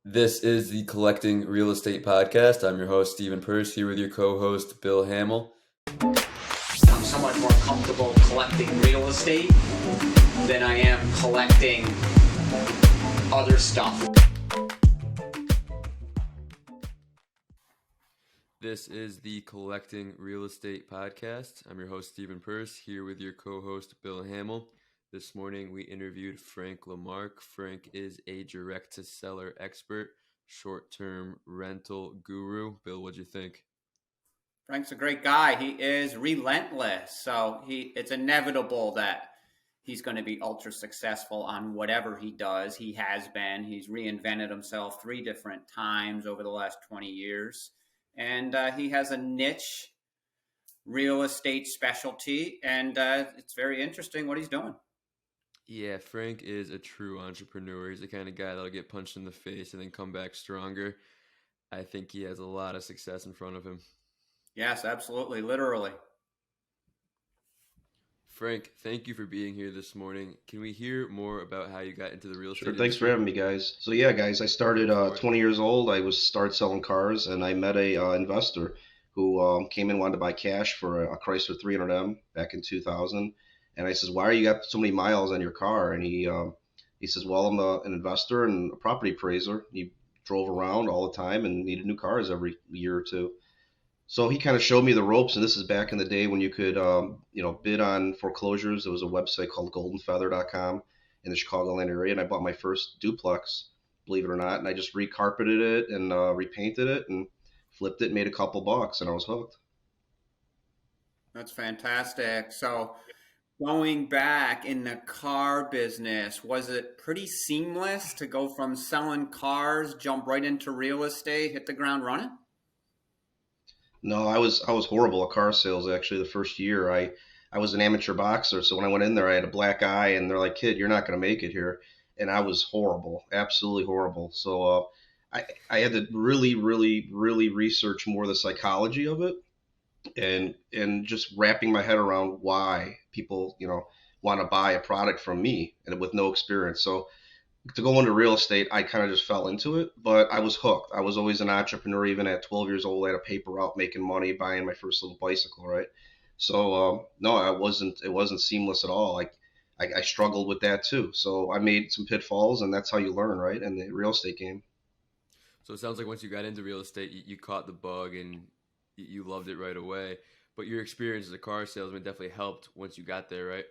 This is the Collecting Real Estate Podcast. I'm your host, Stephen Purse, here with your co-host, Bill Hamill. I'm somewhat more comfortable collecting real estate than I am collecting other stuff. This is the Collecting Real Estate Podcast. I'm your host, Stephen Purse, here with your co-host, Bill Hamill. This morning, we interviewed Frank LaMark. Frank is a direct-to-seller expert, short-term rental guru. Bill, what'd you think? Frank's a great guy. He is relentless. So it's inevitable that he's going to be ultra successful on whatever he does. He has been. He's reinvented himself 3 different times over the last 20 years. And he has a niche real estate specialty. And it's very interesting what he's doing. Yeah, Frank is a true entrepreneur. He's the kind of guy that'll get punched in the face and then come back stronger. I think he has a lot of success in front of him. Yes, absolutely. Literally. Frank, thank you for being here this morning. Can we hear more about how you got into the real estate Sure, thanks industry? for having me, guys. So yeah, guys, I started 20 years old. I started selling cars, and I met a investor who came in, wanted to buy cash for a Chrysler 300M back in 2000. And I says, "Why are you got so many miles on your car?" And he says, "Well, I'm an investor and a property appraiser." He drove around all the time and needed new cars every year or two. So he kind of showed me the ropes, and this is back in the day when you could, bid on foreclosures. There was a website called goldenfeather.com in the Chicagoland area, and I bought my first duplex, believe it or not, and I just recarpeted it and repainted it and flipped it, made a couple bucks, and I was hooked. That's fantastic. So going back in the car business, was it pretty seamless to go from selling cars, jump right into real estate, hit the ground running? No, I was horrible at car sales actually the first year. I was an amateur boxer, so when I went in there, I had a black eye, and they're like, "Kid, you're not going to make it here," and I was horrible, absolutely horrible. So I had to really, really, really research more the psychology of it, and just wrapping my head around why people want to buy a product from me and with no experience. So to go into real estate, I kind of just fell into it, but I was hooked. I was always an entrepreneur. Even at 12 years old, I had a paper route making money, buying my first little bicycle, right? So no, it wasn't seamless at all. I struggled with that too. So I made some pitfalls, and that's how you learn, right? In the real estate game. So it sounds like once you got into real estate, you caught the bug and you loved it right away. But your experience as a car salesman definitely helped once you got there, right?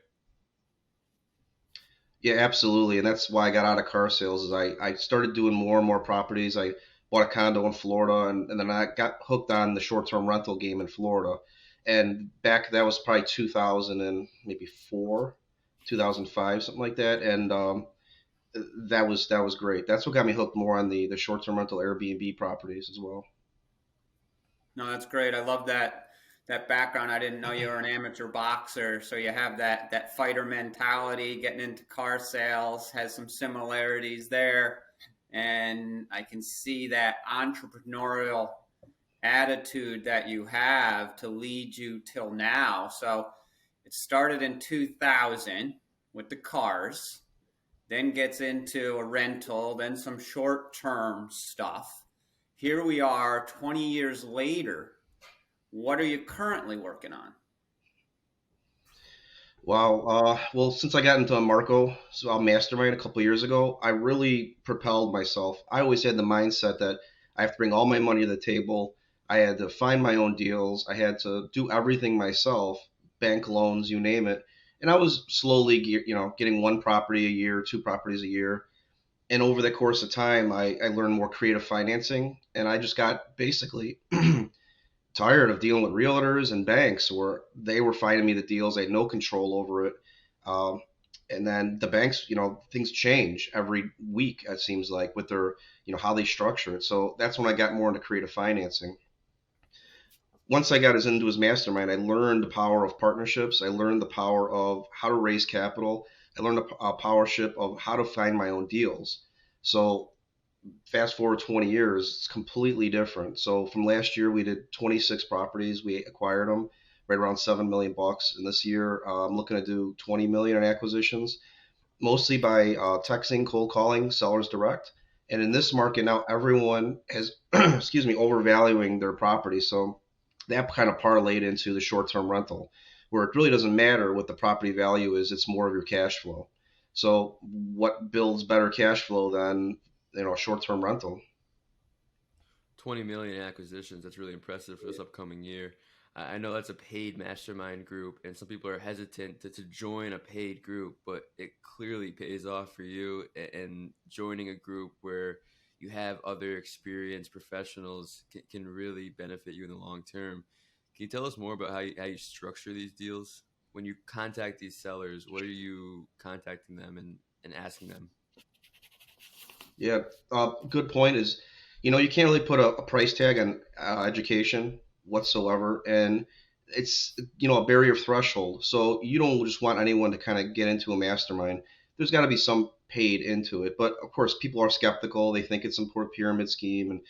Yeah, absolutely. And that's why I got out of car sales is I started doing more and more properties. I bought a condo in Florida, and then I got hooked on the short-term rental game in Florida. And back that was probably 2000 and maybe 4, 2005, something like that. And that was great. That's what got me hooked more on the short-term rental Airbnb properties as well. No, that's great. I love that background. I didn't know you were an amateur boxer, so you have that fighter mentality. Getting into car sales has some similarities there, and I can see that entrepreneurial attitude that you have to lead you till now. So it started in 2000 with the cars, then gets into a rental, then some short-term stuff. Here we are 20 years later. What are you currently working on? Wow. Well, since I got into a Marco mastermind a couple of years ago, I really propelled myself. I always had the mindset that I have to bring all my money to the table. I had to find my own deals. I had to do everything myself, bank loans, you name it. And I was slowly, getting one property a year, 2 properties a year. And over the course of time, I learned more creative financing, and I just got basically tired of dealing with realtors and banks where they were finding me the deals. I had no control over it. Um, and then the banks, things change every week, it seems like, with their, how they structure it. So that's when I got more into creative financing. Once I got into his mastermind, I learned the power of partnerships. I learned the power of how to raise capital. I learned the powership of how to find my own deals. So fast forward 20 years, it's completely different. So from last year, we did 26 properties. We acquired them right around 7 million bucks. And this year, I'm looking to do 20 million in acquisitions, mostly by texting, cold calling, sellers direct. And in this market now, everyone has, excuse me, overvaluing their property. So that kind of parlayed into the short-term rental, where it really doesn't matter what the property value is. It's more of your cash flow. So what builds better cash flow than, a short-term rental? 20 million acquisitions. That's really impressive for this upcoming year. I know that's a paid mastermind group, and some people are hesitant to join a paid group, but it clearly pays off for you. And joining a group where you have other experienced professionals can really benefit you in the long term. Can you tell us more about how you structure these deals? When you contact these sellers, what are you contacting them and asking them? Yeah, good point is, you can't really put a price tag on education whatsoever, and it's a barrier threshold. So you don't just want anyone to kind of get into a mastermind. There's got to be some paid into it, but of course people are skeptical. They think it's some poor pyramid scheme, and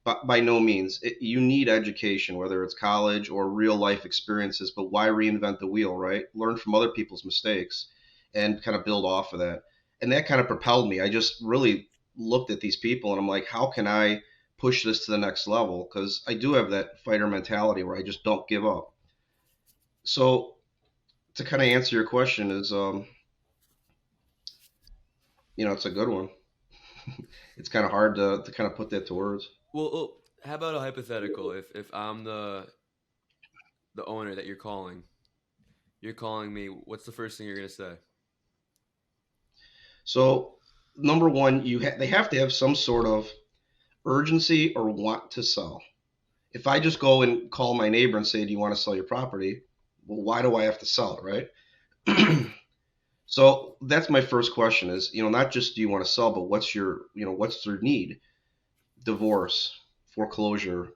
but by no means. You need education, whether it's college or real life experiences. But why reinvent the wheel, right? Learn from other people's mistakes and kind of build off of that. And that kind of propelled me. I just really looked at these people and I'm like, how can I push this to the next level? Because I do have that fighter mentality where I just don't give up. So to kind of answer your question is, it's a good one. It's kind of hard to kind of put that to words. Well, how about a hypothetical? If I'm the owner that you're calling me. What's the first thing you're gonna say? So number one, they have to have some sort of urgency or want to sell. If I just go and call my neighbor and say, "Do you want to sell your property?" Well, why do I have to sell it, right? So that's my first question is, not just do you want to sell, but what's their need? Divorce, foreclosure,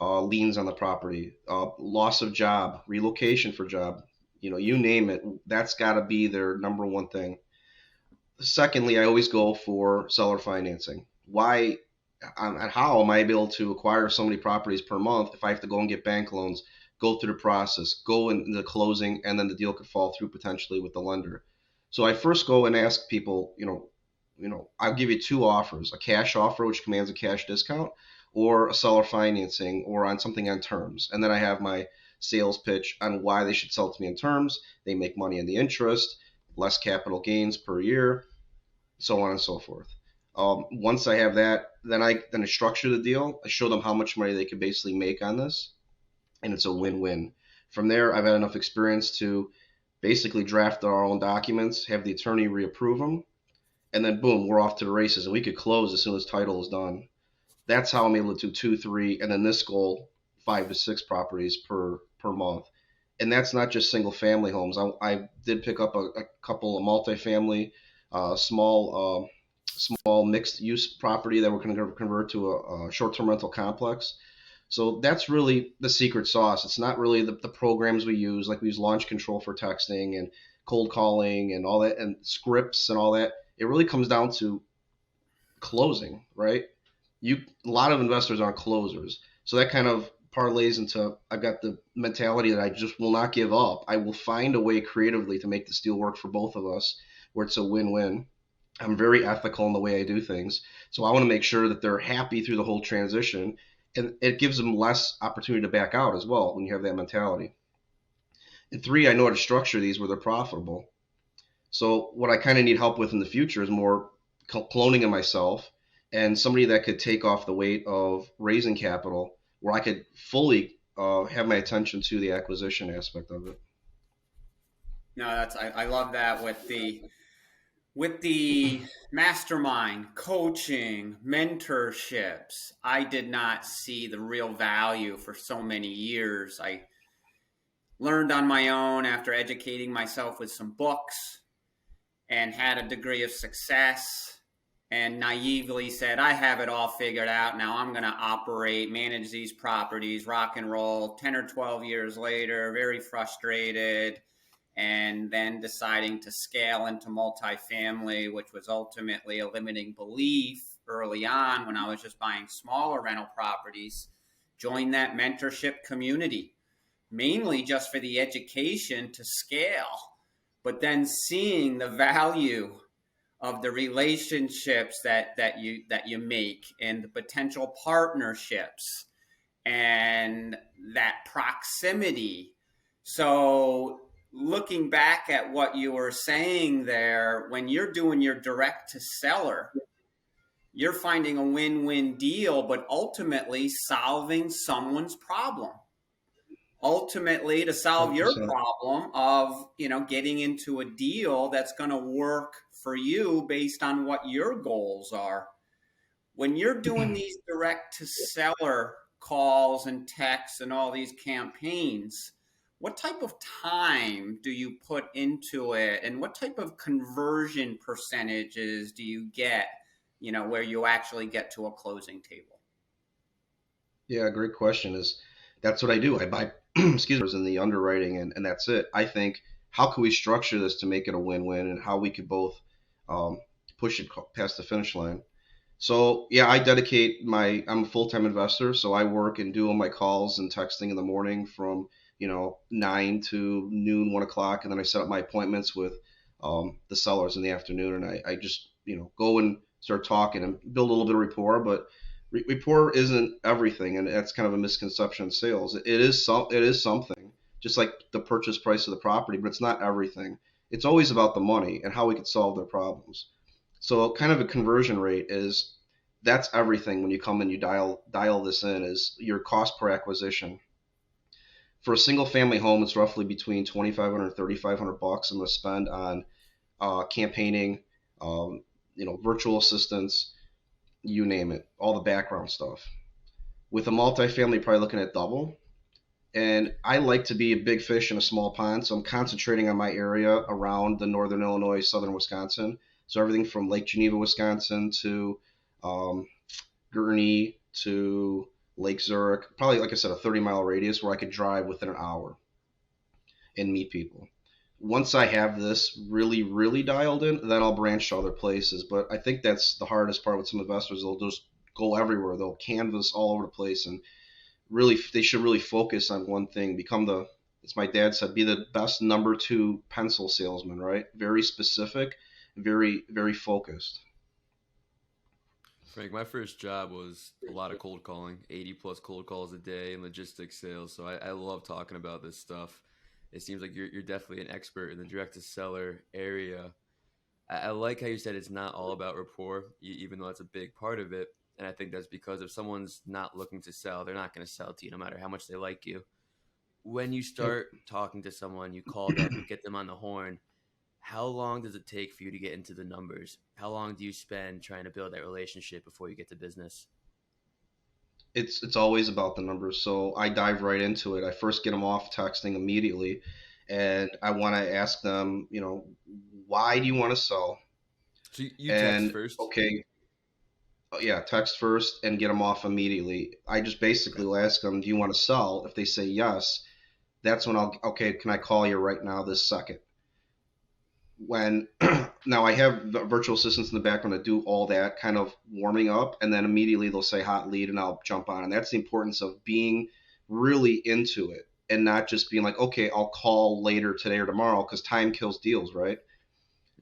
liens on the property, loss of job, relocation for job, you name it. That's got to be their number one thing. Secondly, I always go for seller financing. Why and how am I able to acquire so many properties per month if I have to go and get bank loans, go through the process, go in the closing, and then the deal could fall through potentially with the lender? So I first go and ask people, I'll give you two offers: a cash offer, which commands a cash discount, or a seller financing, or on something on terms. And then I have my sales pitch on why they should sell to me in terms. They make money in the interest, less capital gains per year, so on and so forth. Once I have that, then I structure the deal. I show them how much money they could basically make on this, and it's a win-win. From there, I've had enough experience to basically draft our own documents, have the attorney reapprove them, and then boom, we're off to the races, and we could close as soon as title is done. That's how I'm able to do 2, 3, and then this goal, 5 to 6 properties per month. And that's not just single family homes. I did pick up a couple of multifamily, small mixed use property that we're going to convert to a short term rental complex. So that's really the secret sauce. It's not really the programs we use, like we use launch control for texting and cold calling and all that, and scripts and all that. It really comes down to closing, right? A lot of investors aren't closers, so that kind of parlays into I've got the mentality that I just will not give up. I will find a way creatively to make this deal work for both of us, where it's a win-win. I'm very ethical in the way I do things, so I want to make sure that they're happy through the whole transition, and it gives them less opportunity to back out as well when you have that mentality. And three, I know how to structure these where they're profitable. So what I kind of need help with in the future is more cloning of myself and somebody that could take off the weight of raising capital, where I could fully have my attention to the acquisition aspect of it. No, I love that with the mastermind coaching mentorships. I did not see the real value for so many years. I learned on my own after educating myself with some books and had a degree of success and naively said, I have it all figured out. Now I'm going to manage these properties, rock and roll. 10 or 12 years later, very frustrated, and then deciding to scale into multifamily, which was ultimately a limiting belief early on when I was just buying smaller rental properties. Join that mentorship community, mainly just for the education to scale, but then seeing the value of the relationships that you make, and the potential partnerships, and that proximity. So looking back at what you were saying there, when you're doing your direct to seller, you're finding a win-win deal, but ultimately solving someone's problem. Ultimately, to solve your 100%. problem of, getting into a deal that's going to work for you based on what your goals are. When you're doing these direct to seller calls and texts and all these campaigns, what type of time do you put into it, and what type of conversion percentages do you get, where you actually get to a closing table? Yeah, great question. That's what I do. I buy excuse me in the underwriting, and that's it. I think, how can we structure this to make it a win-win, and how we could both um, push it past the finish line. So yeah, I'm a full-time investor, so I work and do all my calls and texting in the morning from 9 to noon, 1 o'clock, and then I set up my appointments with the sellers in the afternoon, and I just go and start talking and build a little bit of rapport. But rapport isn't everything, and that's kind of a misconception in sales. It is something, just like the purchase price of the property, but it's not everything. It's always about the money and how we could solve their problems. So kind of a conversion rate that's everything when you come and you dial this in, is your cost per acquisition. For a single family home, it's roughly between 2,500 and 3,500 bucks I'm going to spend on campaigning, virtual assistants, you name it, all the background stuff. With a multifamily, probably looking at double. And I like to be a big fish in a small pond, so I'm concentrating on my area around the northern Illinois, southern Wisconsin. So everything from Lake Geneva, Wisconsin to Gurnee to Lake Zurich, probably, like I said, a 30-mile radius where I could drive within an hour and meet people. Once I have this really, really dialed in, then I'll branch to other places. But I think that's the hardest part with some investors. They'll just go everywhere. They'll canvas all over the place, and really, they should really focus on one thing. As my dad said, be the best number 2 pencil salesman, right? Very specific, very, very focused. Frank, my first job was a lot of cold calling, 80 plus cold calls a day in logistics sales. So I love talking about this stuff. It seems like you're definitely an expert in the direct to seller area. I like how you said it's not all about rapport, even though that's a big part of it. And I think that's because if someone's not looking to sell, they're not going to sell to you no matter how much they like you. When you start talking to someone, you call them, you get them on the horn. How long does it take for you to get into the numbers? How long do you spend trying to build that relationship before you get to business? It's always about the numbers. So I dive right into it. I first get them off texting immediately, and I want to ask them, why do you want to sell? So you text And first? okay, yeah, text first and get them off immediately. I just basically Okay. will ask them, do you want to sell? If they say yes, that's when okay, can I call you right now this second? When now I have virtual assistants in the background that do all that kind of warming up, and then immediately they'll say hot lead and I'll jump on. And that's the importance of being really into it and not just being like, okay, I'll call later today or tomorrow, because time kills deals, right?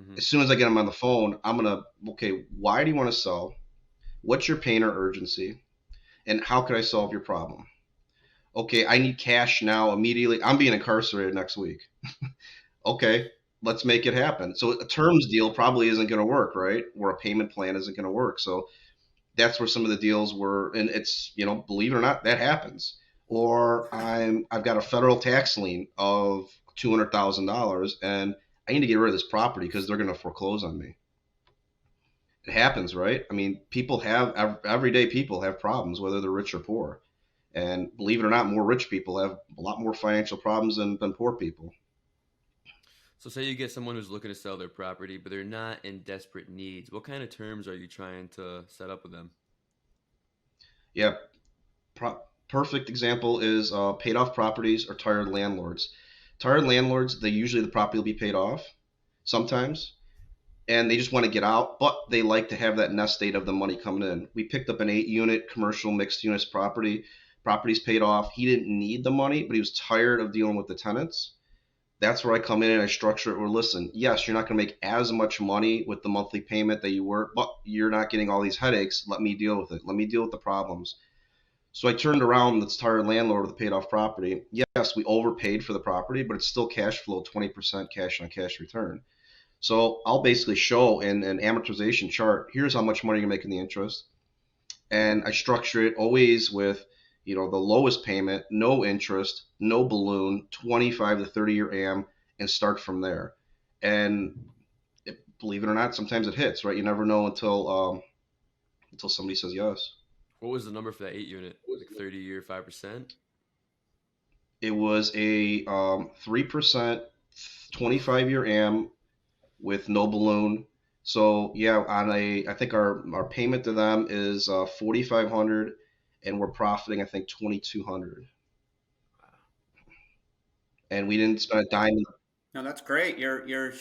Mm-hmm. As soon as I get them on the phone, okay, why do you want to sell? What's your pain or urgency? And how could I solve your problem? Okay, I need cash now immediately. I'm being incarcerated next week. Okay, let's make it happen. So a terms deal probably isn't going to work, right? Or a payment plan isn't going to work. So that's where some of the deals were, and it's, believe it or not, that happens. Or I've got a federal tax lien of $200,000, and I need to get rid of this property because they're going to foreclose on me. It happens, right? I mean, everyday people have problems, whether they're rich or poor. And believe it or not, more rich people have a lot more financial problems than poor people. So say you get someone who's looking to sell their property, but they're not in desperate needs. What kind of terms are you trying to set up with them? Yeah, perfect example is paid off properties or tired landlords. Tired landlords, the property will be paid off sometimes, and they just want to get out, but they like to have that nest egg of the money coming in. We picked up an 8-unit commercial mixed units property. Property's paid off. He didn't need the money, but he was tired of dealing with the tenants. That's where I come in and I structure it. Where, listen, yes, you're not going to make as much money with the monthly payment that you were, but you're not getting all these headaches. Let me deal with it. Let me deal with the problems. So I turned around the entire landlord with a paid off property. Yes, we overpaid for the property, but it's still cash flow, 20% cash on cash return. So I'll basically show in an amortization chart, here's how much money you're making the interest. And I structure it always with, the lowest payment, no interest, no balloon, 25 to 30-year AM, and start from there. And believe it or not, sometimes it hits, right? You never know until somebody says yes. What was the number for that 8 unit? Like 30-year, 5%? It was a 3%, 25-year AM with no balloon. So yeah, I think our payment to them is 4,500, and we're profiting I think 2,200, and we didn't spend a dime. No, that's great. You're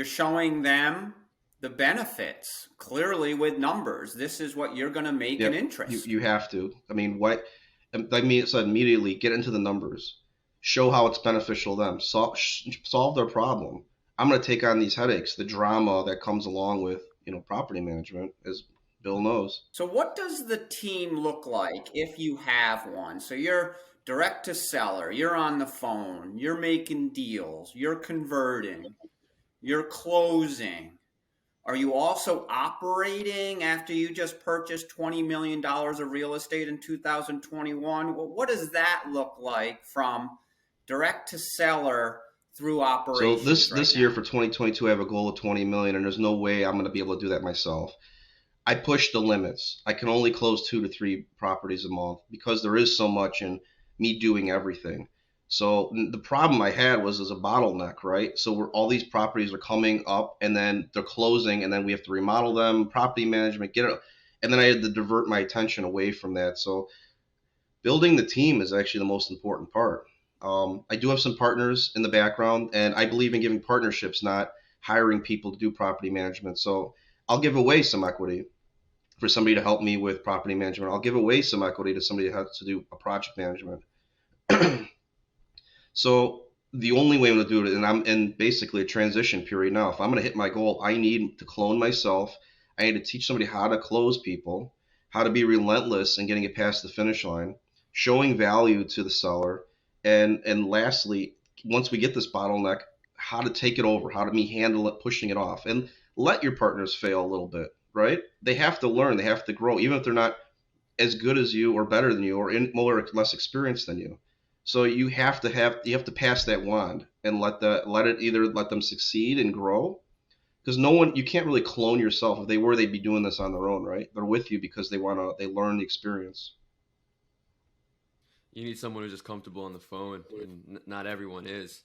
showing them the benefits clearly with numbers. This is what you're going to make in Yep, interest. you have to. I mean, what I mean, so immediately get into the numbers, show how it's beneficial to them, solve their problem. I'm going to take on these headaches, the drama that comes along with property management, as Bill knows. So what does the team look like if you have one? So you're direct to seller, you're on the phone, you're making deals, you're converting, you're closing. Are you also operating after you just purchased $20 million of real estate in 2021? Well, what does that look like from direct to seller through So operations this right year now? for 2022, I have a goal of 20 million, and there's no way I'm going to be able to do that myself. I push the limits. I can only close 2 to 3 properties a month because there is so much in me doing everything. So the problem I had was as a bottleneck, right? So all these properties are coming up and then they're closing, and then we have to remodel them, property management, get it, and then I had to divert my attention away from that. So building the team is actually the most important part. I do have some partners in the background, and I believe in giving partnerships, not hiring people to do property management. So I'll give away some equity for somebody to help me with property management. I'll give away some equity to somebody that has to do a project management. So the only way I'm going to do it, and I'm in basically a transition period now. If I'm going to hit my goal, I need to clone myself. I need to teach somebody how to close people, how to be relentless in getting it past the finish line, showing value to the seller, and lastly, once we get this bottleneck, how to take it over, how to me handle it, pushing it off, and let your partners fail a little bit, right? They have to learn, they have to grow, even if they're not as good as you or better than you or more or less experienced than you. So you have to pass that wand and let it either let them succeed and grow, because you can't really clone yourself. If they were, they'd be doing this on their own, right? They're with you because they learn the experience. You need someone who's just comfortable on the phone, and not everyone is.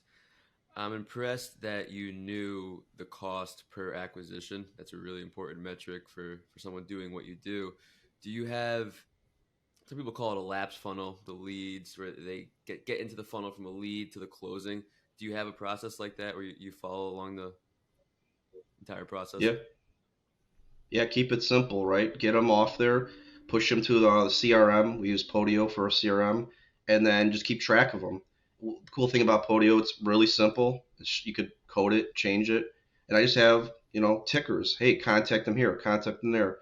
I'm impressed that you knew the cost per acquisition. That's a really important metric for someone doing what you do. Do you have, some people call it a lapse funnel, the leads, where they get into the funnel from a lead to the closing. Do you have a process like that where you follow along the entire process? Yeah, yeah. Keep it simple, right? Get them off there, push them to the CRM. We use Podio for a CRM, and then just keep track of them. The cool thing about Podio, it's really simple. You could code it, change it, and I just have tickers. Hey, contact them here, contact them there.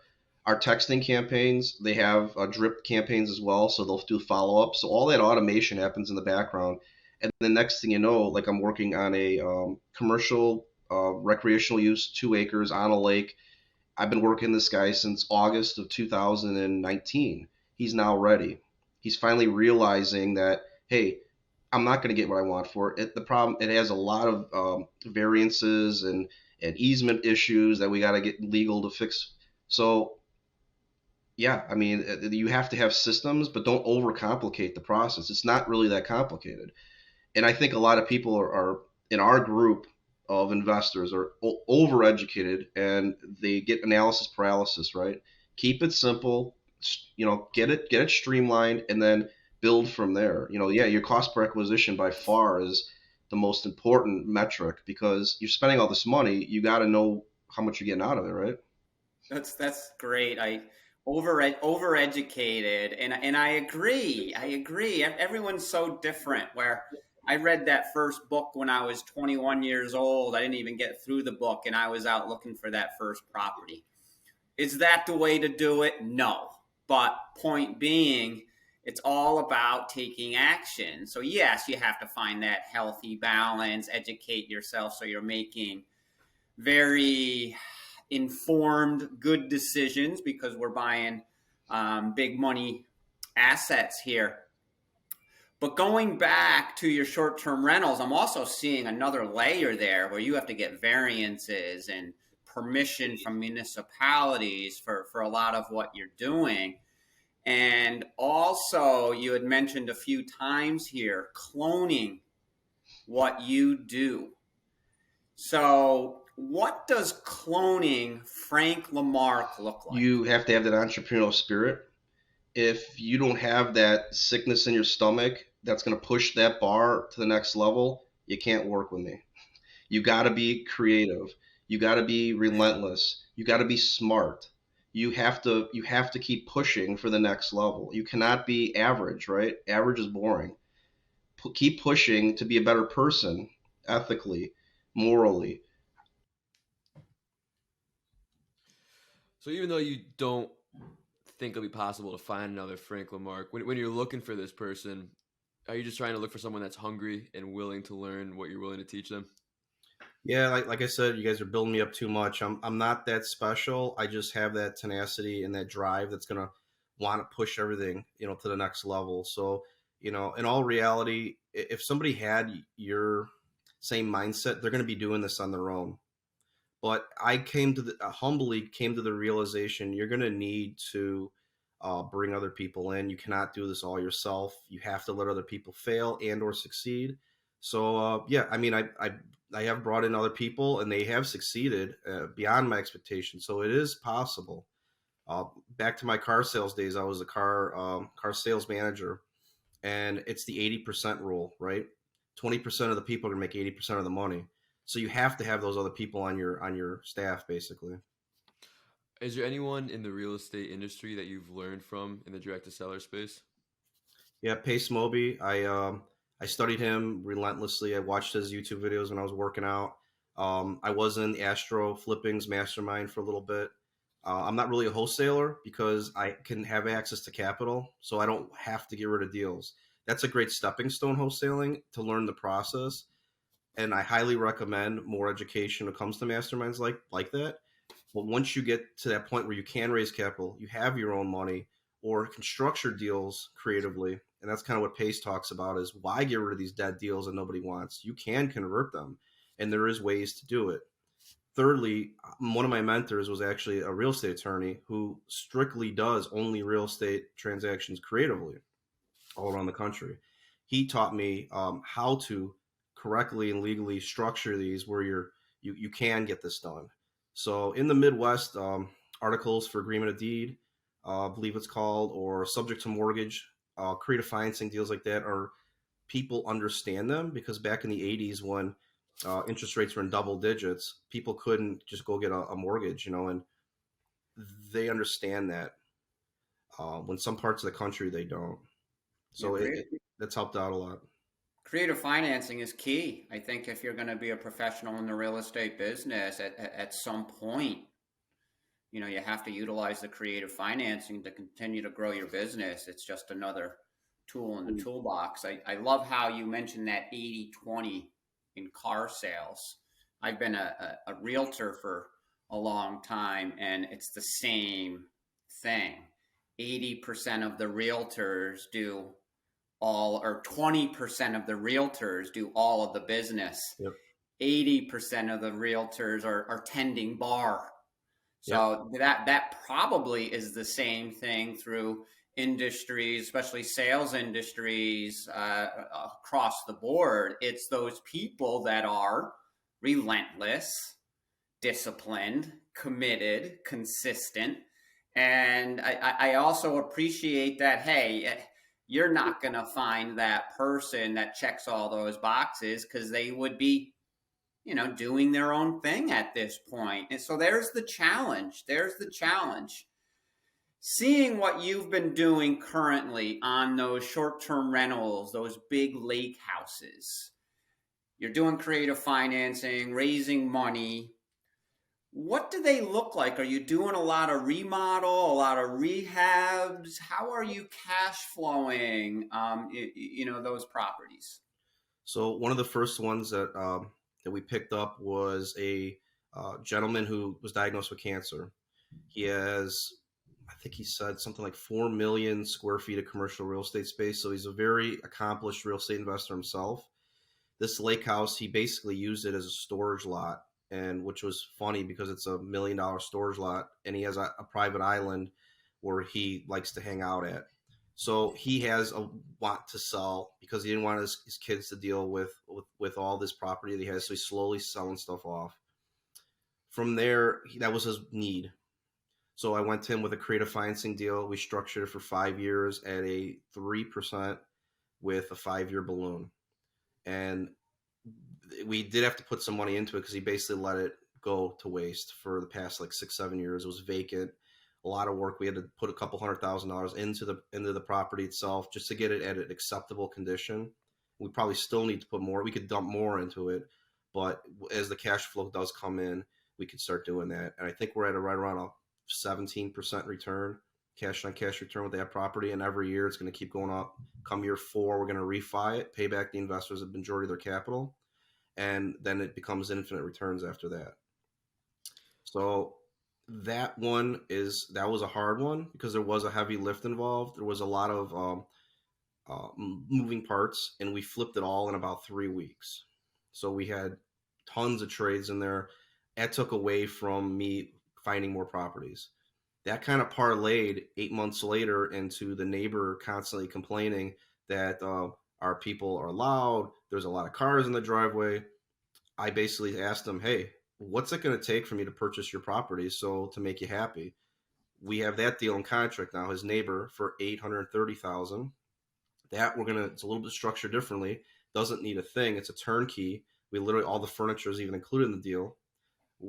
Our texting campaigns, they have drip campaigns as well, so they'll do follow up. So all that automation happens in the background, and the next thing you know, like I'm working on a commercial recreational use, 2 acres on a lake. I've been working this guy since August of 2019. He's now ready. He's finally realizing that, hey, I'm not going to get what I want for it. The problem, it has a lot of variances and easement issues that we got to get legal to fix. So yeah, I mean, you have to have systems, but don't overcomplicate the process. It's not really that complicated. And I think a lot of people are in our group of investors are overeducated and they get analysis paralysis, right? Keep it simple, get it streamlined, and then build from there. Yeah, your cost per acquisition by far is the most important metric because you're spending all this money. You got to know how much you're getting out of it, right? That's great. Overeducated, and I agree. Everyone's so different. Where I read that first book when I was 21 years old. I didn't even get through the book, and I was out looking for that first property. Is that the way to do it? No. But point being, it's all about taking action. So yes, you have to find that healthy balance, educate yourself so you're making very informed, good decisions, because we're buying big money assets here. But going back to your short-term rentals, I'm also seeing another layer there where you have to get variances and permission from municipalities for a lot of what you're doing. And also, you had mentioned a few times here, cloning what you do. So what does cloning Frank LaMark look like? You have to have that entrepreneurial spirit. If you don't have that sickness in your stomach that's going to push that bar to the next level, you can't work with me. You got to be creative. You got to be relentless. You got to be smart. You have to keep pushing for the next level. You cannot be average, right? Average is boring. Keep pushing to be a better person, ethically, morally. So even though you don't think it'll be possible to find another Frank LaMark, when you're looking for this person, are you just trying to look for someone that's hungry and willing to learn what you're willing to teach them? Yeah, like I said, you guys are building me up too much. I'm not that special. I just have that tenacity and that drive that's gonna want to push everything, to the next level. So, in all reality, if somebody had your same mindset, they're gonna be doing this on their own. But I humbly came to the realization you're gonna need to bring other people in. You cannot do this all yourself. You have to let other people fail and or succeed. So yeah, I mean, I have brought in other people and they have succeeded beyond my expectations. So it is possible. Back to my car sales days, I was a car sales manager, and it's the 80% rule, right? 20% of the people are gonna make 80% of the money. So you have to have those other people on your staff, basically. Is there anyone in the real estate industry that you've learned from in the direct to seller space? Yeah, Pace Moby. I studied him relentlessly. I watched his YouTube videos when I was working out. I was in the Astro Flippings mastermind for a little bit. I'm not really a wholesaler because I can have access to capital, so I don't have to get rid of deals. That's a great stepping stone, wholesaling, to learn the process. And I highly recommend more education when it comes to masterminds like that. But once you get to that point where you can raise capital, you have your own money, or can structure deals creatively. And that's kind of what Pace talks about, is why get rid of these dead deals that nobody wants? You can convert them, and there is ways to do it. Thirdly, one of my mentors was actually a real estate attorney who strictly does only real estate transactions creatively all around the country. He taught me how to correctly and legally structure these where you can get this done. So in the Midwest, articles for agreement of deed, I believe it's called, or subject to mortgage, creative financing deals like that, are people understand them, because back in the 80s when interest rates were in double digits, people couldn't just go get a mortgage, and they understand that. When some parts of the country they don't. So that's helped out a lot. Creative financing is key. I think if you're going to be a professional in the real estate business, at some point, you have to utilize the creative financing to continue to grow your business. It's just another tool in the toolbox. I love how you mentioned that 80-20 in car sales. I've been a realtor for a long time, and it's the same thing. 80% of the realtors do all, or 20% of the realtors do all of the business. Yep. 80% of the realtors are tending bar. So that probably is the same thing through industries, especially sales industries across the board. It's those people that are relentless, disciplined, committed, consistent. And I also appreciate that, hey, you're not going to find that person that checks all those boxes, because they would be, doing their own thing at this point. And so there's the challenge. Seeing what you've been doing currently on those short-term rentals, those big lake houses, you're doing creative financing, raising money. What do they look like? Are you doing a lot of remodel, a lot of rehabs? How are you cash flowing, those properties? So one of the first ones that we picked up was a gentleman who was diagnosed with cancer. He has, I think he said something like 4 million square feet of commercial real estate space. So he's a very accomplished real estate investor himself. This lake house, he basically used it as a storage lot, and which was funny because it's $1 million storage lot, and he has a private island where he likes to hang out at. So he has a want to sell because he didn't want his kids to deal with all this property that he has. So he's slowly selling stuff off. From there, that was his need. So I went to him with a creative financing deal. We structured it for 5 years at a 3% with a 5-year balloon. And we did have to put some money into it because he basically let it go to waste for the past like 6-7 years. It was vacant, a lot of work. We had to put a couple $100,000 into the property itself just to get it at an acceptable condition. We probably still need to put more. We could dump more into it, but as the cash flow does come in, we could start doing that. And I think we're at right around a 17% return, cash on cash return with that property. And every year it's going to keep going up. Come year 4, we're going to refi it, pay back the investors the majority of their capital, and then it becomes infinite returns after that. So that was a hard one because there was a heavy lift involved. There was a lot of moving parts, and we flipped it all in about 3 weeks. So we had tons of trades in there. That took away from me finding more properties. That kind of parlayed 8 months later into the neighbor constantly complaining that our people are loud. There's a lot of cars in the driveway. I basically asked him, hey, what's it going to take for me to purchase your property to make you happy? We have that deal in contract now, his neighbor, for $830,000. That it's a little bit structured differently. Doesn't need a thing. It's a turnkey. We literally, all the furniture is even included in the deal.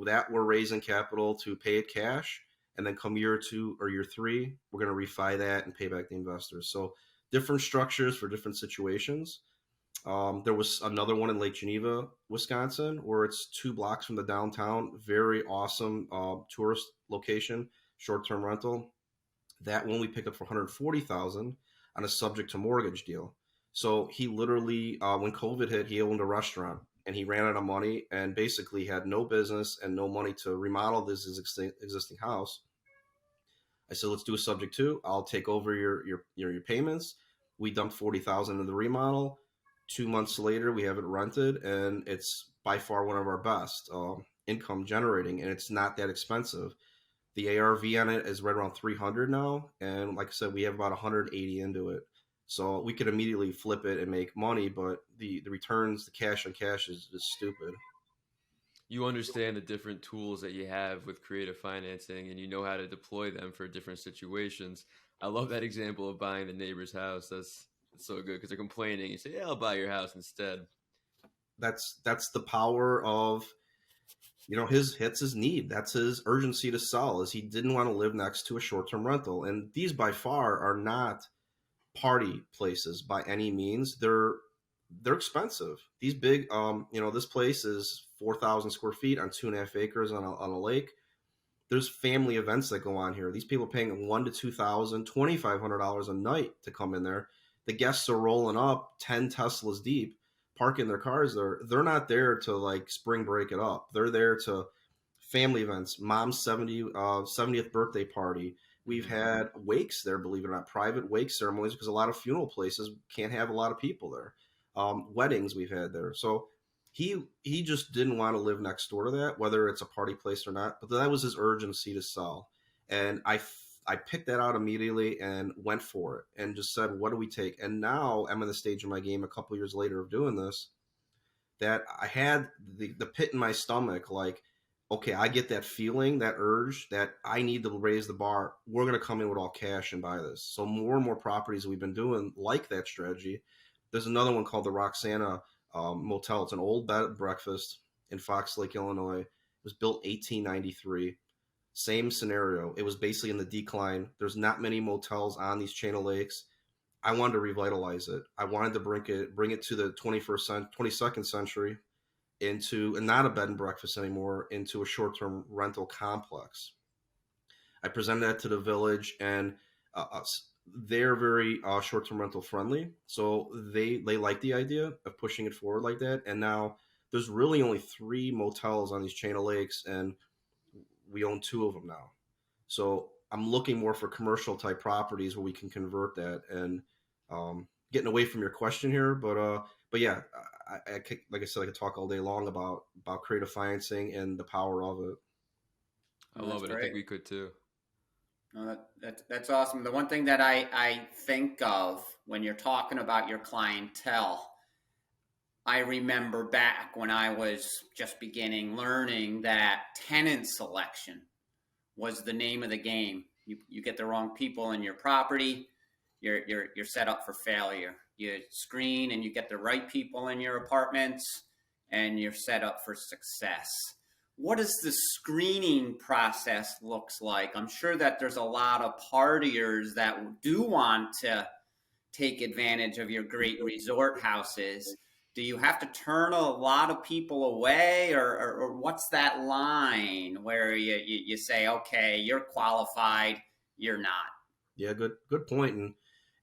That we're raising capital to pay it cash. And then come year 2 or year 3, we're going to refi that and pay back the investors. So different structures for different situations. There was another one in Lake Geneva, Wisconsin, where it's 2 blocks from the downtown. Very awesome tourist location, short-term rental. That one we picked up for $140,000 on a subject to mortgage deal. So he literally, when COVID hit, he owned a restaurant and he ran out of money and basically had no business and no money to remodel this existing house. I said, let's do a subject to. I'll take over your payments. We dumped $40,000 into the remodel. 2 months later, we have it rented, and it's by far one of our best income generating, and it's not that expensive. The ARV on it is right around 300 now, and like I said, we have about 180 into it. So we could immediately flip it and make money, but the returns, the cash on cash is stupid. You understand the different tools that you have with creative financing, and you know how to deploy them for different situations. I love that example of buying the neighbor's house. That's so good because they're complaining. You say, yeah, I'll buy your house instead. That's the power of, his need. That's his urgency to sell, is he didn't want to live next to a short-term rental. And these by far are not party places by any means. They're expensive. These big, this place is 4,000 square feet on 2.5 acres on a lake. There's family events that go on here. These people are paying $1,000 to $2,000, $2,500 a night to come in there. The guests are rolling up 10 Teslas deep, parking their cars there. They're not there to like spring break it up. They're there to family events, mom's 70th birthday party. We've had wakes there, believe it or not, private wake ceremonies, because a lot of funeral places can't have a lot of people there. Weddings we've had there. So he just didn't want to live next door to that, whether it's a party place or not. But that was his urgency to sell. And I picked that out immediately and went for it and just said, what do we take? And now I'm in the stage of my game a couple years later of doing this, that I had the pit in my stomach, like, okay, I get that feeling, that urge that I need to raise the bar. We're going to come in with all cash and buy this. So more and more properties we've been doing like that strategy. There's another one called the Roxanna Motel. It's an old bed and breakfast in Fox Lake, Illinois. It was built 1893. Same scenario. It was basically in the decline. There's not many motels on these chain of lakes. I wanted to revitalize it. I wanted to bring it to the 22nd century, into, and not a bed and breakfast anymore, into a short-term rental complex. I presented that to the village, and they're very short-term rental friendly, so they like the idea of pushing it forward like that. And now there's really only 3 motels on these chain of lakes, and we own 2 of them now. So I'm looking more for commercial type properties where we can convert that. And getting away from your question here, but yeah, like I said, I could talk all day long about creative financing and the power of it. I love it. Great. I think we could too. No, that's awesome. The one thing that I think of when you're talking about your clientele, I remember back when I was just beginning learning that tenant selection was the name of the game. You get the wrong people in your property, you're set up for failure. You screen and you get the right people in your apartments, and you're set up for success. What does the screening process looks like? I'm sure that there's a lot of partiers that do want to take advantage of your great resort houses. Do you have to turn a lot of people away, or what's that line where you say, okay, you're qualified, you're not? Yeah, good point. And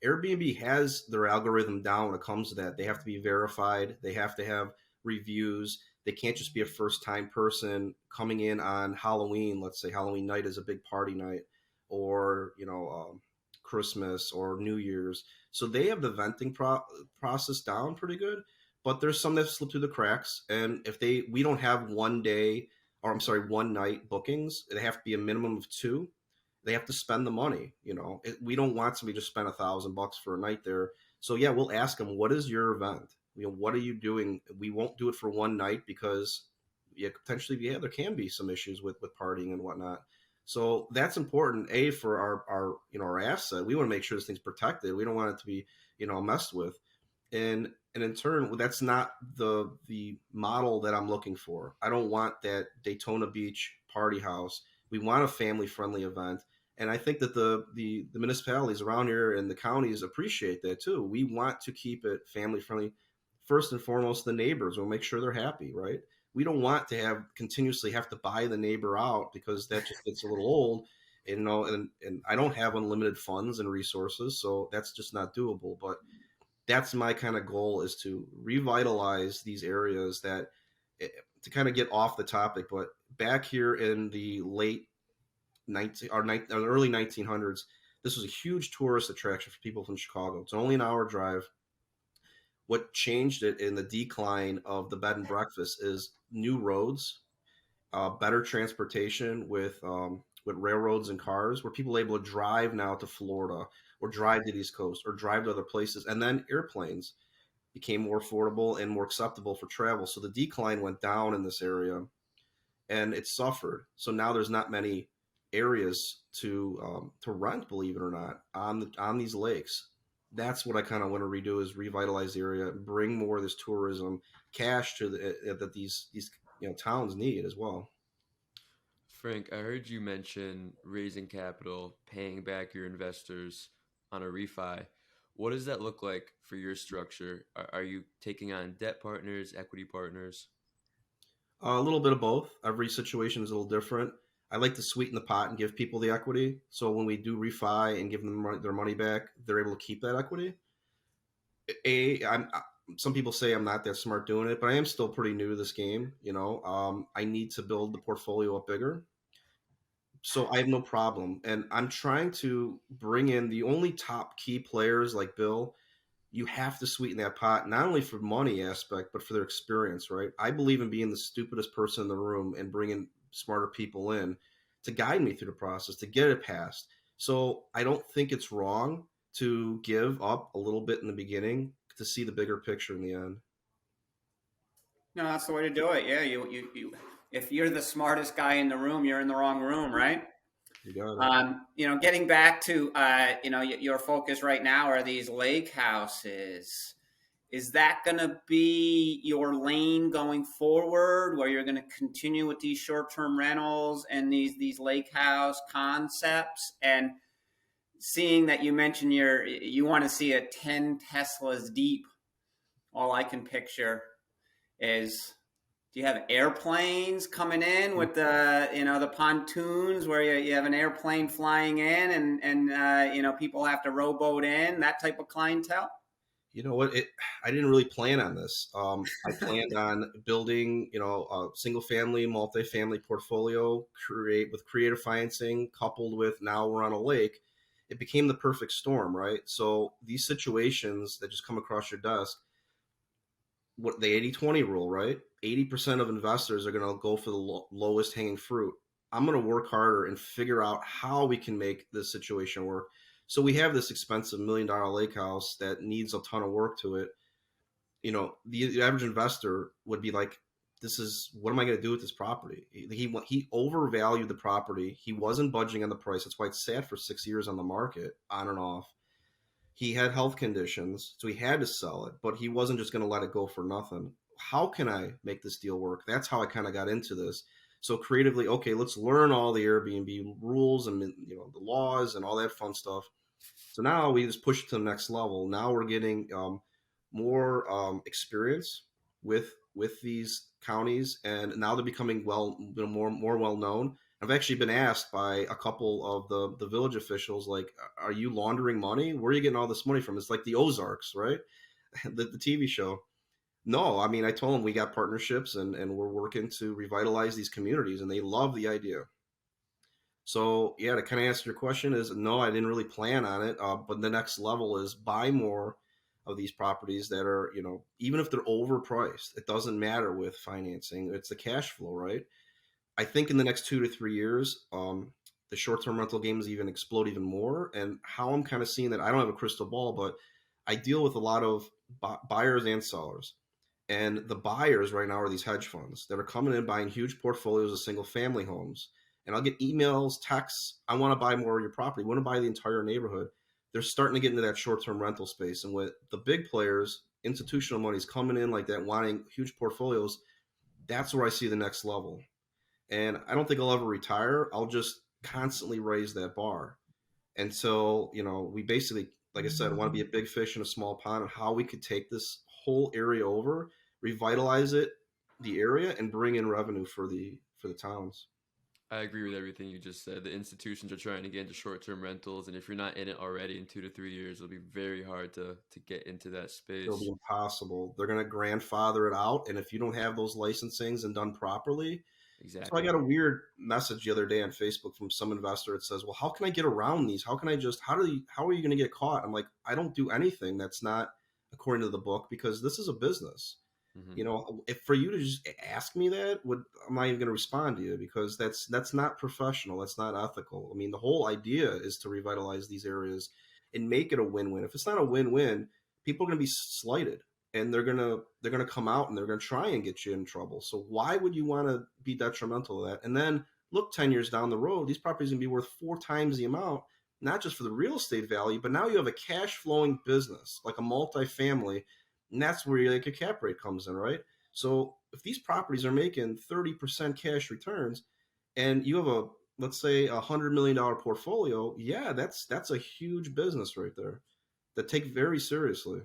Airbnb has their algorithm down when it comes to that. They have to be verified. They have to have reviews. They can't just be a first-time person coming in on Halloween. Let's say Halloween night is a big party night, or Christmas or New Year's. So they have the venting process down pretty good. But there's some that slip through the cracks. And if we don't have one night bookings, they have to be a minimum of 2. They have to spend the money. We don't want somebody to just spend $1,000 for a night there. So yeah, we'll ask them, what is your event? What are you doing? We won't do it for one night because potentially, there can be some issues with partying and whatnot. So that's important, for our asset. We want to make sure this thing's protected. We don't want it to be, messed with. And in turn, that's not the model that I'm looking for. I don't want that Daytona Beach party house. We want a family-friendly event. And I think that the municipalities around here and the counties appreciate that too. We want to keep it family-friendly. First and foremost, the neighbors will make sure they're happy, right? We don't want to continuously have to buy the neighbor out, because that just gets a little old, and I don't have unlimited funds and resources, so that's just not doable. But that's my kind of goal, is to revitalize these areas to kind of get off the topic. But back here in the early 1900s, this was a huge tourist attraction for people from Chicago. It's only an hour drive. What changed it in the decline of the bed and breakfast is new roads, better transportation with railroads and cars, where people are able to drive now to Florida, or drive to the East Coast, or drive to other places. And then airplanes became more affordable and more acceptable for travel. So the decline went down in this area, and it suffered. So now there's not many areas to rent, believe it or not, on these lakes. That's what I kind of want to redo, is revitalize the area, bring more of this tourism, cash to that these towns need as well. Frank, I heard you mention raising capital, paying back your investors on a refi. What does that look like for your structure? Are you taking on debt partners, equity partners? A little bit of both. Every situation is a little different. I like to sweeten the pot and give people the equity. So when we do refi and give them their money back, they're able to keep that equity. Some people say I'm not that smart doing it, but I am still pretty new to this game. I need to build the portfolio up bigger. So I have no problem. And I'm trying to bring in the only top key players like Bill. You have to sweeten that pot, not only for money aspect, but for their experience, right? I believe in being the stupidest person in the room and bringing smarter people in to guide me through the process, to get it passed. So I don't think it's wrong to give up a little bit in the beginning to see the bigger picture in the end. No, that's the way to do it. Yeah, you if you're the smartest guy in the room, you're in the wrong room, right? You got it. Getting back to your focus right now are these lake houses. Is that going to be your lane going forward, where you're going to continue with these short-term rentals and these lake house concepts? And seeing that you mentioned you want to see a 10 Teslas deep, all I can picture is, do you have airplanes coming in with the pontoons where you have an airplane flying in and people have to rowboat in, that type of clientele? You know what? I didn't really plan on this. I planned on building, a single family, multifamily portfolio, with creative financing, coupled with now we're on a lake. It became the perfect storm, right? So these situations that just come across your desk, what the 80-20 rule, right? 80% of investors are going to go for the lowest hanging fruit. I'm going to work harder and figure out how we can make this situation work. So we have this expensive $1 million lake house that needs a ton of work to it. The average investor would be like, what am I going to do with this property? He overvalued the property. He wasn't budging on the price. That's why it sat for 6 years on the market, on and off. He had health conditions, so he had to sell it, but he wasn't just going to let it go for nothing. How can I make this deal work? That's how I kind of got into this. So creatively, okay, let's learn all the Airbnb rules and the laws and all that fun stuff. So now we just push it to the next level. Now we're getting more experience with these counties, and now they're becoming more well known. I've actually been asked by a couple of the village officials, like, are you laundering money? Where are you getting all this money from? It's like the Ozarks, right? the TV show. No, I mean, I told them we got partnerships and we're working to revitalize these communities, and they love the idea. So yeah, to kind of answer your question is, no, I didn't really plan on it. But the next level is buy more of these properties that are, even if they're overpriced, it doesn't matter with financing. It's the cash flow, right? I think in the next 2 to 3 years, the short-term rental games even explode even more. And how I'm kind of seeing that, I don't have a crystal ball, but I deal with a lot of buyers and sellers. And the buyers right now are these hedge funds that are coming in buying huge portfolios of single family homes. And I'll get emails, texts, I want to buy more of your property, I want to buy the entire neighborhood. They're starting to get into that short-term rental space. And with the big players, institutional money's coming in like that, wanting huge portfolios, that's where I see the next level. And I don't think I'll ever retire. I'll just constantly raise that bar. And so, we basically, like I said, want to be a big fish in a small pond, and how we could take this whole area over, revitalize the area, and bring in revenue for the towns. I agree with everything you just said. The institutions are trying to get into short-term rentals, and if you're not in it already, in 2 to 3 years, it'll be very hard to get into that space. It'll be impossible. They're going to grandfather it out, and if you don't have those licensings and done properly. Exactly. So I got a weird message the other day on Facebook from some investor that says, well, how can I get around these? How are you going to get caught? I'm like, I don't do anything that's not according to the book, because this is a business. Mm-hmm. If for you to just ask me that, I'm not even going to respond to you, because that's not professional. That's not ethical. I mean, the whole idea is to revitalize these areas and make it a win-win. If it's not a win-win, people are going to be slighted, and they're going to come out and they're going to try and get you in trouble. So why would you want to be detrimental to that? And then look, 10 years down the road, these properties are going to be worth 4 times the amount, not just for the real estate value, but now you have a cash flowing business, like a multifamily. And that's where your cap rate comes in, right? So if these properties are making 30% cash returns, and you have let's say $100 million portfolio, yeah, that's a huge business right there that take very seriously.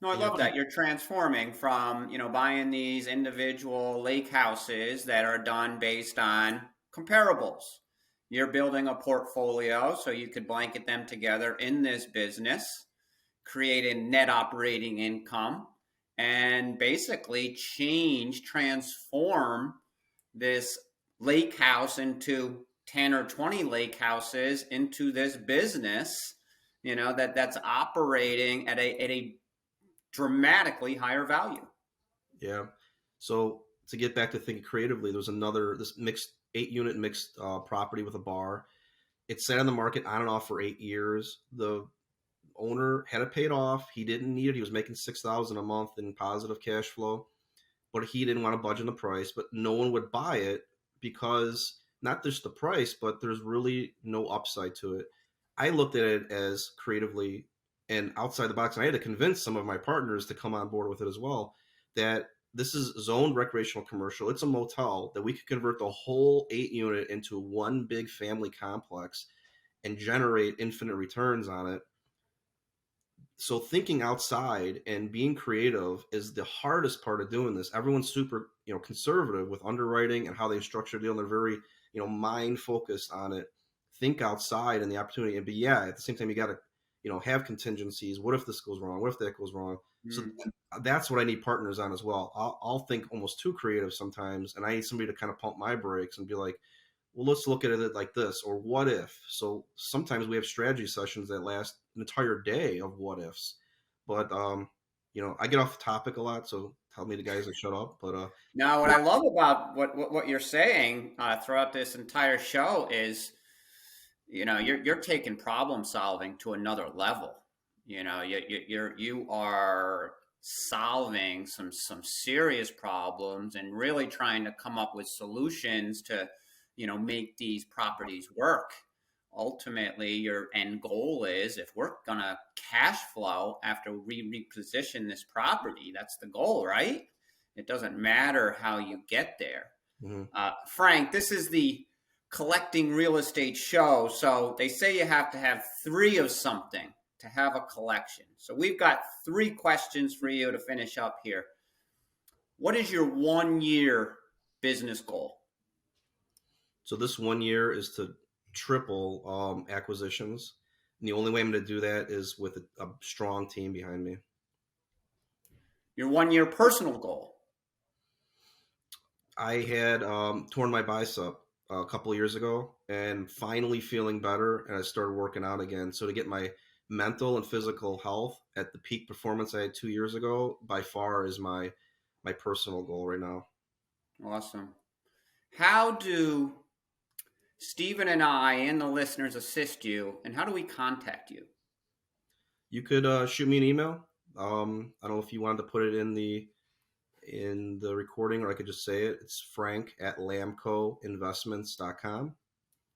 No, I love that. You're transforming from, buying these individual lake houses that are done based on comparables. You're building a portfolio so you could blanket them together in this business, create a net operating income, and basically transform this lake house into 10 or 20 lake houses into this business, that's operating at a dramatically higher value. Yeah. So to get back to thinking creatively, there's this 8-unit mixed property with a bar. It sat on the market on and off for 8 years. The owner had it paid off. He didn't need it. He was making $6,000 a month in positive cash flow, but he didn't want to budge on the price. But no one would buy it because not just the price, but there's really no upside to it. I looked at it as creatively and outside the box. And I had to convince some of my partners to come on board with it as well, that this is zoned recreational commercial. It's a motel that we could convert the whole 8-unit into one big family complex and generate infinite returns on it. So thinking outside and being creative is the hardest part of doing this. Everyone's super, conservative with underwriting and how they structure a deal. And they're very, mind focused on it. Think outside and the opportunity. But yeah, at the same time, you got to, have contingencies. What if this goes wrong? What if that goes wrong? So that's what I need partners on as well. I'll think almost too creative sometimes, and I need somebody to kind of pump my brakes and be like, well, let's look at it like this, or what if? So sometimes we have strategy sessions that last an entire day of what ifs. But I get off topic a lot, so tell me the guys to shut up. But now, what I love about what you're saying throughout this entire show is, you're taking problem solving to another level. You are solving some serious problems and really trying to come up with solutions to make these properties work. Ultimately, your end goal is, if we're gonna cash flow after we reposition this property, that's the goal, right? It doesn't matter how you get there. Frank, this is the collecting real estate show, so they say you have to have 3 of something to have a collection. So we've got 3 questions for you to finish up here. What is your 1-year business goal? So this 1 year is to triple acquisitions. And the only way I'm going to do that is with a strong team behind me. Your 1-year personal goal? I had torn my bicep a couple of years ago and finally feeling better, and I started working out again. So to get my mental and physical health at the peak performance I had 2 years ago, by far is my personal goal right now. Awesome. How do Stephen and I and the listeners assist you, and how do we contact you? You could shoot me an email. I don't know if you wanted to put it in the recording, or I could just say it. It's frank@lamcoinvestments.com.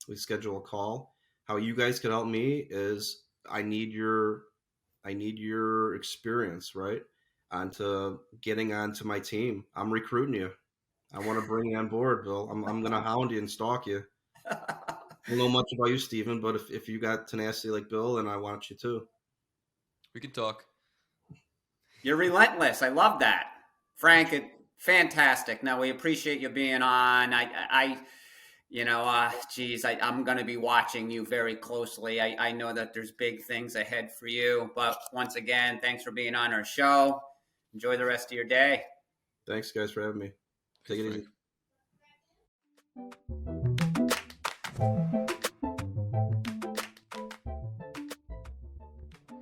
We schedule a call. How you guys could help me is I need your experience, right? Onto getting onto my team. I'm recruiting you. I want to bring you on board, Bill. I'm going to hound you and stalk you. I don't know much about you, Stephen, but if you got tenacity like Bill, then I want you too. We can talk. You're relentless. I love that. Frank, fantastic. Now, we appreciate you being on. I'm going to be watching you very closely. I know that there's big things ahead for you. But once again, thanks for being on our show. Enjoy the rest of your day. Thanks, guys, for having me. Take it easy.